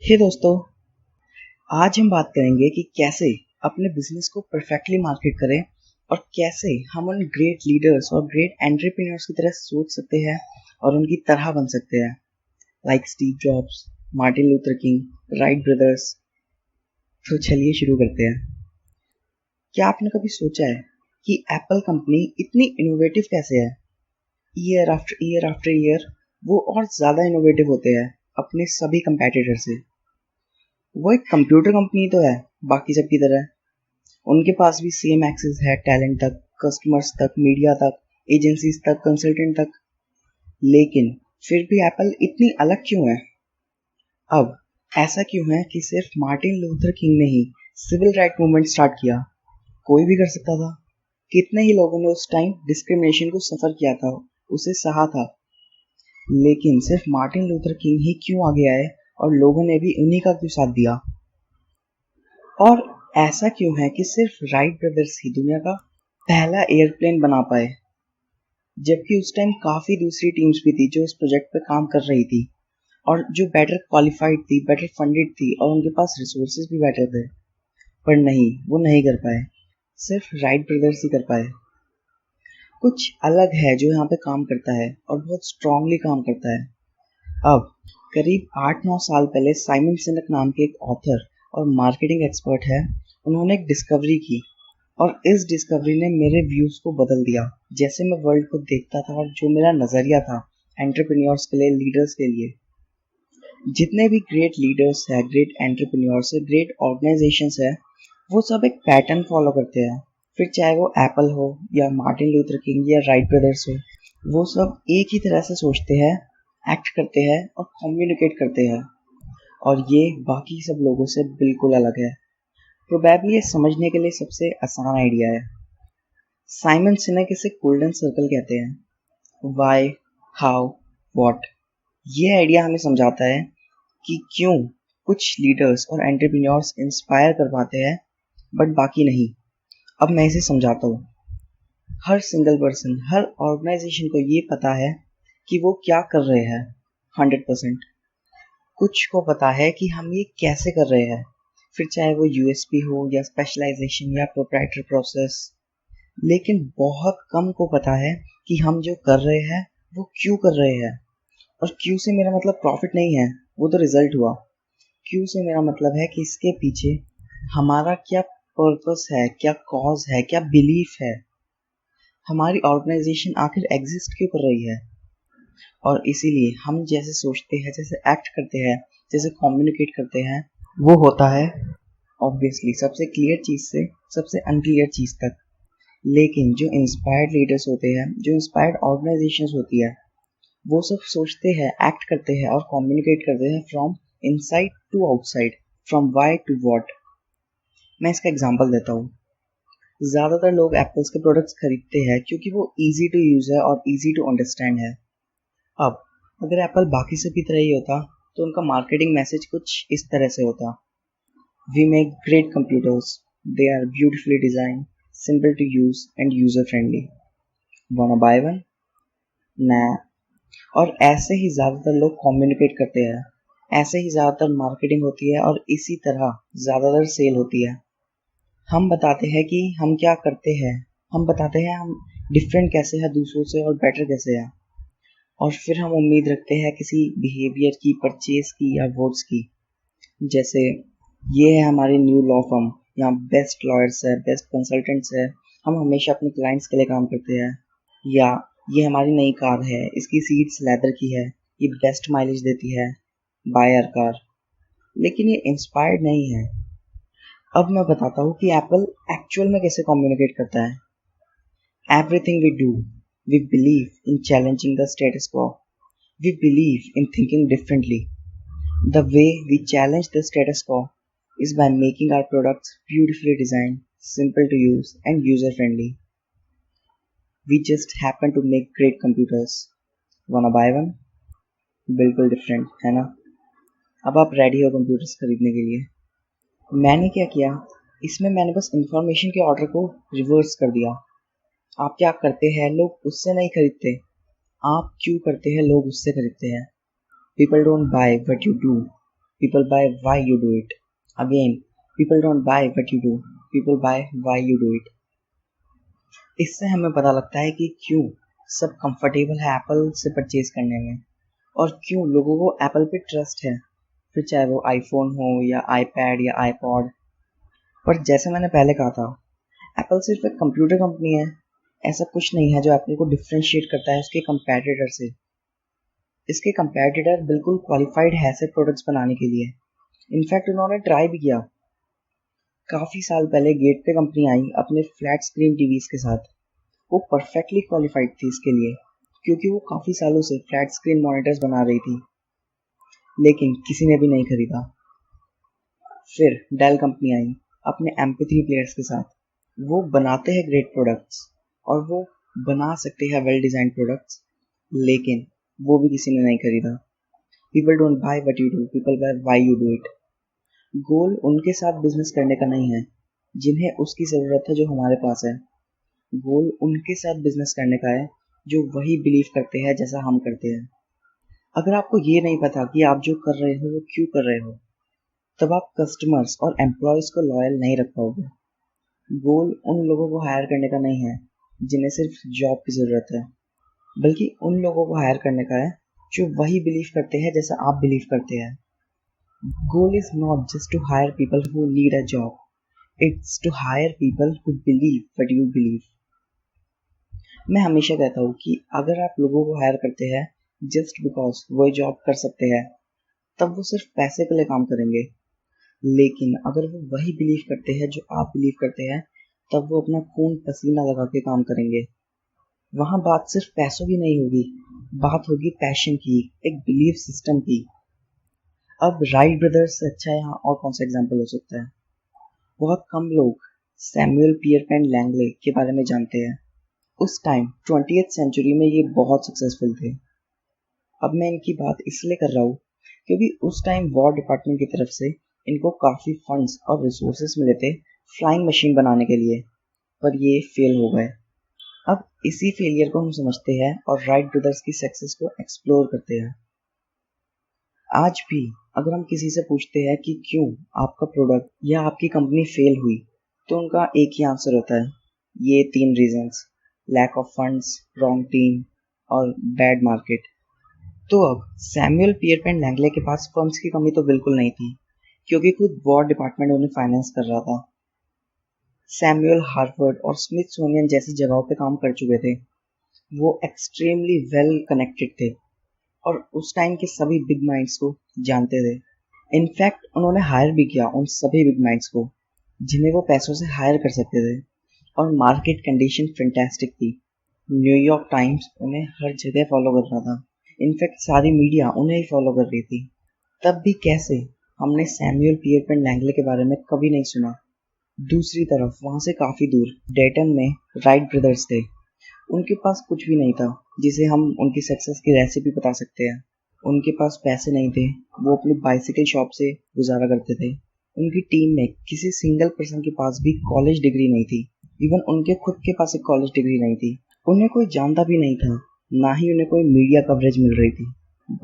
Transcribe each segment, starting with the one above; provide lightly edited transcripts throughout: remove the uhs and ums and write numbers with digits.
हे दोस्तों, आज हम बात करेंगे कि कैसे अपने बिजनेस को परफेक्टली मार्केट करें और कैसे हम उन ग्रेट लीडर्स और ग्रेट एंटरप्रेन्योर्स की तरह सोच सकते हैं और उनकी तरह बन सकते हैं, like Steve jobs, Martin Luther king, Wright brothers. तो चलिए शुरू करते हैं। क्या आपने कभी सोचा है कि एप्पल कंपनी इतनी इनोवेटिव कैसे है? Year after year after year वो और ज़्यादा इनोवेटिव होते हैं अपने सभी कंपेटिटर से। वो एक कंप्यूटर कंपनी तो है बाकी सब की तरह। उनके पास भी सेम एक्सेस है टैलेंट तक, कस्टमर्स तक, मीडिया तक, एजेंसीज तक, कंसल्टेंट तक। लेकिन फिर भी एप्पल इतनी अलग क्यों है? अब ऐसा क्यों है कि सिर्फ मार्टिन लूथर किंग ने ही सिविल राइट मूवमेंट स्टार्ट किया? कोई भी कर सकता था। कितने ही लोगों ने उस टाइम डिस्क्रिमिनेशन को सफर किया था, उसे सहा था। लेकिन सिर्फ मार्टिन लूथर किंग ही क्यों आगे आए और लोगों ने भी उन्हीं का क्यों साथ दिया? और ऐसा क्यों है कि सिर्फ राइट ब्रदर्स ही दुनिया का पहला एयरप्लेन बना पाए, जबकि उस टाइम काफ़ी दूसरी टीम्स भी थी जो इस प्रोजेक्ट पे काम कर रही थी और जो बेटर क्वालिफाइड थी, बेटर फंडेड थी और उनके पास रिसोर्सेज भी बेटर थे। पर नहीं, वो नहीं कर पाए, सिर्फ राइट ब्रदर्स ही कर पाए। कुछ अलग है जो यहाँ पे काम करता है और बहुत स्ट्रांगली काम करता है। अब करीब 8-9 साल पहले साइमन सिनेक नाम के एक ऑथर और मार्केटिंग एक्सपर्ट है, उन्होंने एक डिस्कवरी की और इस डिस्कवरी ने मेरे व्यूज़ को बदल दिया, जैसे मैं वर्ल्ड को देखता था और जो मेरा नज़रिया था एंटरप्रेन्योर्स के लिए, लीडर्स के लिए। जितने भी ग्रेट लीडर्स है, ग्रेट एंटरप्रेन्योर्स है, ग्रेट ऑर्गेनाइजेशंस है, वो सब एक पैटर्न फॉलो करते हैं। फिर चाहे वो एप्पल हो या मार्टिन लूथर किंग या राइट ब्रदर्स हो, वो सब एक ही तरह से सोचते हैं, एक्ट करते हैं और कम्युनिकेट करते हैं। और ये बाकी सब लोगों से बिल्कुल अलग है। प्रोबेबली ये समझने के लिए सबसे आसान आइडिया है। साइमन सिनेक इसे गोल्डन सर्कल कहते हैं। Why, how, what. ये आइडिया हमें समझाता है कि क्यों कुछ लीडर्स और एंटरप्रेन्योर्स इंस्पायर कर पाते हैं बट बाकी नहीं। अब मैं इसे समझाता हूँ। हर सिंगल पर्सन, हर ऑर्गेनाइजेशन को ये पता है कि वो क्या कर रहे हैं 100%। कुछ को पता है कि हम ये कैसे कर रहे हैं, फिर चाहे वो यूएसपी हो या स्पेशलाइजेशन या प्रोप्राइटरी प्रोसेस। लेकिन बहुत कम को पता है कि हम जो कर रहे हैं वो क्यों कर रहे हैं। और क्यों से मेरा मतलब प्रॉफिट नहीं है, वो तो रिजल्ट हुआ। क्यों से मेरा मतलब है कि इसके पीछे हमारा क्या पर्पस है, क्या कॉज है, क्या बिलीफ है, हमारी ऑर्गेनाइजेशन आखिर एग्जिस्ट क्यों कर रही है। और इसीलिए हम जैसे सोचते हैं, जैसे एक्ट करते हैं, जैसे कम्युनिकेट करते हैं, वो होता है ऑब्वियसली सबसे क्लियर चीज़ से सबसे अनक्लियर चीज़ तक। लेकिन जो इंस्पायर्ड लीडर्स होते हैं, जो इंस्पायर्ड ऑर्गेनाइजेशंस होती है, वो सब सोचते हैं, एक्ट करते हैं और कम्युनिकेट करते हैं from inside to outside, from why to what. मैं इसका एग्जांपल देता हूँ। ज़्यादातर लोग एप्पल्स के प्रोडक्ट्स खरीदते हैं क्योंकि वो इजी टू यूज़ है और इजी टू अंडरस्टैंड है। अब अगर एप्पल बाकी सब की तरह ही होता तो उनका मार्केटिंग मैसेज कुछ इस तरह से होता: we make great computers, they are beautifully design, simple to use and user friendly, wanna buy one? ना। और ऐसे ही ज़्यादातर लोग कम्युनिकेट करते हैं, ऐसे ही ज़्यादातर मार्केटिंग होती है और इसी तरह ज़्यादातर सेल होती है। हम बताते हैं कि हम क्या करते हैं, हम बताते हैं हम डिफरेंट कैसे हैं दूसरों से और बेटर कैसे हैं। और फिर हम उम्मीद रखते हैं किसी बिहेवियर की, परचेज की या वोट्स की। जैसे ये है हमारी न्यू लॉ फर्म, यहाँ बेस्ट लॉयर्स है, बेस्ट कंसल्टेंट्स है, हम हमेशा अपने क्लाइंट्स के लिए काम करते हैं। या ये हमारी नई कार है, इसकी सीट्स लेदर की है, ये बेस्ट माइलेज देती है, बाय आवर कार। लेकिन ये इंस्पायर्ड नहीं है। अब मैं बताता हूँ कि एप्पल एक्चुअल में कैसे कम्युनिकेट करता है। Everything we do, we believe in challenging the status quo, we believe in thinking differently. The way we challenge the status quo is by making our products beautifully designed, simple to use, and user friendly. We just happen to make great computers. Wanna buy one? बिल्कुल different है ना। अब आप ready हो computers खरीदने के लिए। मैंने क्या किया, इसमें मैंने बस इंफॉर्मेशन के ऑर्डर को रिवर्स कर दिया। आप क्या करते हैं, लोग उससे नहीं खरीदते। आप क्यों करते हैं, लोग उससे खरीदते हैं। People don't buy what you do, people buy why you do it. Again, people don't buy what you do, people buy why you do it. इससे हमें पता लगता है कि क्यों सब कंफर्टेबल है एप्पल से परचेज करने में, और क्यों लोगों को एप्पल पे ट्रस्ट है, फिर चाहे वो आईफोन हो या आईपैड या आईपॉड। पर जैसे मैंने पहले कहा था, एप्पल सिर्फ एक कंप्यूटर कंपनी है, ऐसा कुछ नहीं है जो एप्पल को डिफ्रेंशिएट करता है उसके कंपैटिटर से। इसके कंपैटिटर बिल्कुल क्वालिफाइड है ऐसे प्रोडक्ट्स बनाने के लिए। इनफैक्ट उन्होंने ट्राई भी किया। काफ़ी साल पहले गेट पे कंपनी आई अपने फ्लैट स्क्रीन टीवीज़ के साथ। वो परफेक्टली क्वालिफाइड थी इसके लिए, क्योंकि वो काफ़ी सालों से फ्लैट स्क्रीन मॉनिटर्स बना रही थी, लेकिन किसी ने भी नहीं खरीदा। फिर डेल कंपनी आई अपने MP3 प्लेयर्स के साथ। वो बनाते हैं ग्रेट प्रोडक्ट्स और वो बना सकते हैं वेल डिज़ाइन प्रोडक्ट्स, लेकिन वो भी किसी ने नहीं खरीदा। People don't buy what you do, people buy why you do it. Goal उनके साथ बिजनेस करने का नहीं है जिन्हें उसकी ज़रूरत है जो हमारे पास है। गोल उनके साथ बिजनेस करने का है जो वही बिलीव करते हैं जैसा हम करते हैं। अगर आपको ये नहीं पता कि आप जो कर रहे हो वो क्यों कर रहे हो, तब आप कस्टमर्स और एम्प्लॉयज़ को लॉयल नहीं रख पाओगे। गोल उन लोगों को हायर करने का नहीं है जिन्हें सिर्फ जॉब की ज़रूरत है, बल्कि उन लोगों को हायर करने का है जो वही बिलीव करते हैं जैसा आप बिलीव करते हैं। Goal is not just to hire people who need a job. It's to hire people who believe what you believe. मैं हमेशा कहता हूँ कि अगर आप लोगों को हायर करते हैं जस्ट बिकॉज वो जॉब कर सकते हैं, तब वो सिर्फ पैसे के लिए काम करेंगे। लेकिन अगर वो वही बिलीव करते हैं जो आप बिलीव करते हैं, तब वो अपना खून पसीना लगा के काम करेंगे। वहाँ बात सिर्फ पैसों की नहीं होगी, बात होगी पैशन की, एक बिलीफ सिस्टम की। अब राइट ब्रदर्स से अच्छा यहाँ और कौन सा एग्जाम्पल हो सकता है। बहुत कम लोग सैमुअल पियरपेन लैंगले के बारे में जानते हैं। उस टाइम 20th सेंचुरी में ये बहुत सक्सेसफुल थे। अब मैं इनकी बात इसलिए कर रहा हूँ क्योंकि उस टाइम वॉर डिपार्टमेंट की तरफ से इनको काफ़ी फंड्स और रिसोर्सेस मिले थे फ्लाइंग मशीन बनाने के लिए, पर ये फेल हो गए। अब इसी फेलियर को हम समझते हैं और राइट ब्रदर्स की सक्सेस को एक्सप्लोर करते हैं। आज भी अगर हम किसी से पूछते हैं कि क्यों आपका प्रोडक्ट या आपकी कंपनी फेल हुई, तो उनका एक ही आंसर होता है, ये 3 reasons: lack of funds, wrong team और बैड मार्केट। तो अब सैमुअल पियरपेन लैंगले के पास फंड्स की कमी तो बिल्कुल नहीं थी, क्योंकि खुद वॉर डिपार्टमेंट उन्हें फाइनेंस कर रहा था। सैमुअल हार्वर्ड और स्मिथसोनियन जैसी जगहों पे काम कर चुके थे। वो एक्सट्रीमली वेल कनेक्टेड थे और उस टाइम के सभी बिग माइंड्स को जानते थे। इनफैक्ट उन्होंने हायर भी किया उन सभी बिग माइंड्स को जिन्हें वो पैसों से हायर कर सकते थे, और मार्केट कंडीशन फैंटास्टिक थी। न्यूयॉर्क टाइम्स उन्हें हर जगह फॉलो कर रहा था, इनफैक्ट सारी मीडिया उन्हें ही फॉलो कर रही थी। तब भी कैसे हमने सैमुअल पियरपेन लैंगले के बारे में कभी नहीं सुना। दूसरी तरफ वहाँ से काफ़ी दूर डेटन में राइट ब्रदर्स थे। उनके पास कुछ भी नहीं था जिसे हम उनकी सक्सेस की रेसिपी बता सकते हैं। उनके पास पैसे नहीं थे, वो अपनी बाइसिकल शॉप से गुजारा करते थे। उनकी टीम में किसी सिंगल पर्सन के पास भी कॉलेज डिग्री नहीं थी, इवन उनके खुद के पास एक कॉलेज डिग्री नहीं थी। उन्हें कोई जानता भी नहीं था, ना ही उन्हें कोई मीडिया कवरेज मिल रही थी।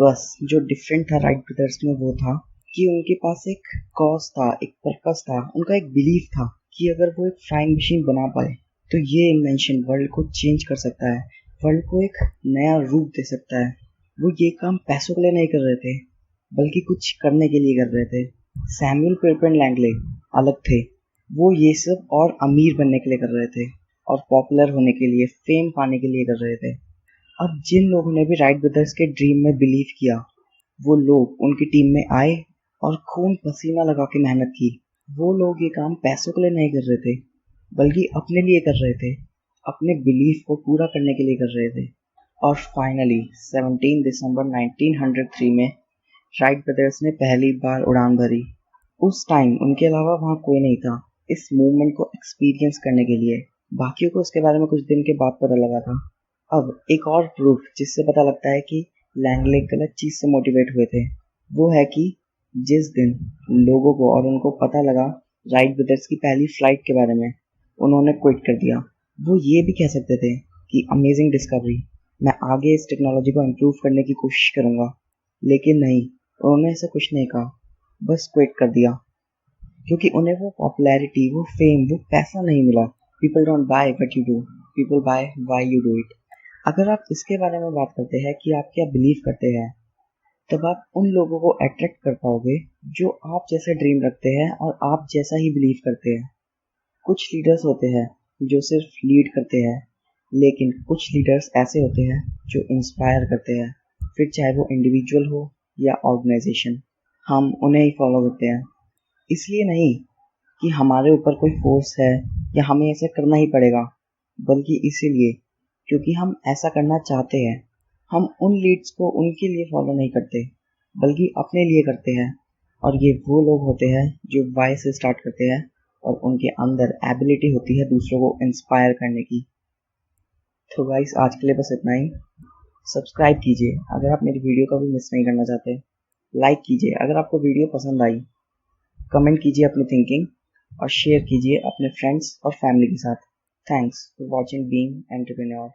बस जो डिफरेंट था राइट ब्रदर्स में वो था कि उनके पास एक कॉज था, एक पर्पस था, उनका एक बिलीफ था कि अगर वो एक फ्लाइंग मशीन बना पाए तो ये इन्वेंशन वर्ल्ड को चेंज कर सकता है, वर्ल्ड को एक नया रूप दे सकता है। वो ये काम पैसों के लिए नहीं कर रहे थे, बल्कि कुछ करने के लिए कर रहे थे। सैमुअल पियरपेन लैंगले अलग थे, वो ये सब और अमीर बनने के लिए कर रहे थे और पॉपुलर होने के लिए, फेम पाने के लिए कर रहे थे। अब जिन लोगों ने भी राइट ब्रदर्स के ड्रीम में बिलीव किया, वो लोग उनकी टीम में आए और खून पसीना लगा के मेहनत की। वो लोग ये काम पैसों के लिए नहीं कर रहे थे, बल्कि अपने लिए कर रहे थे, अपने बिलीफ को पूरा करने के लिए कर रहे थे। और फाइनली 17 दिसंबर 1903 में राइट ब्रदर्स ने पहली बार उड़ान भरी। उस टाइम उनके अलावा वहाँ कोई नहीं था इस मूवमेंट को एक्सपीरियंस करने के लिए। बाकियों को इसके बारे में कुछ दिन के बाद पता लगा था। अब एक और प्रूफ जिससे पता लगता है कि लैंगले गलत चीज़ से मोटिवेट हुए थे, वो है कि जिस दिन लोगों को और उनको पता लगा राइट ब्रदर्स की पहली फ्लाइट के बारे में, उन्होंने क्विट कर दिया। वो ये भी कह सकते थे कि अमेजिंग डिस्कवरी, मैं आगे इस टेक्नोलॉजी को इम्प्रूव करने की कोशिश करूँगा, लेकिन नहीं, उन्होंने ऐसा कुछ नहीं कहा। बस क्विट कर दिया, क्योंकि उन्हें वो पॉपुलैरिटी, वो फेम, वो पैसा नहीं मिला। People don't buy what you do, people buy why you do it. अगर आप इसके बारे में बात करते हैं कि आप क्या बिलीव करते हैं, तब आप उन लोगों को अट्रैक्ट कर पाओगे जो आप जैसे ड्रीम रखते हैं और आप जैसा ही बिलीव करते हैं। कुछ लीडर्स होते हैं जो सिर्फ लीड करते हैं, लेकिन कुछ लीडर्स ऐसे होते हैं जो इंस्पायर करते हैं, फिर चाहे वो इंडिविजुअल हो या ऑर्गेनाइजेशन। हम उन्हें ही फॉलो करते हैं, इसलिए नहीं कि हमारे ऊपर कोई फोर्स है या हमें ऐसा करना ही पड़ेगा, बल्कि इसीलिए क्योंकि हम ऐसा करना चाहते हैं। हम उन लीड्स को उनके लिए फॉलो नहीं करते, बल्कि अपने लिए करते हैं। और ये वो लोग होते हैं जो वाई से स्टार्ट करते हैं और उनके अंदर एबिलिटी होती है दूसरों को इंस्पायर करने की। तो गाइस, आज के लिए बस इतना ही। सब्सक्राइब कीजिए अगर आप मेरी वीडियो का भी मिस नहीं करना चाहते। लाइक कीजिए अगर आपको वीडियो पसंद आई। कमेंट कीजिए अपनी थिंकिंग और शेयर कीजिए अपने फ्रेंड्स और फैमिली के साथ। Thanks for watching being entrepreneur.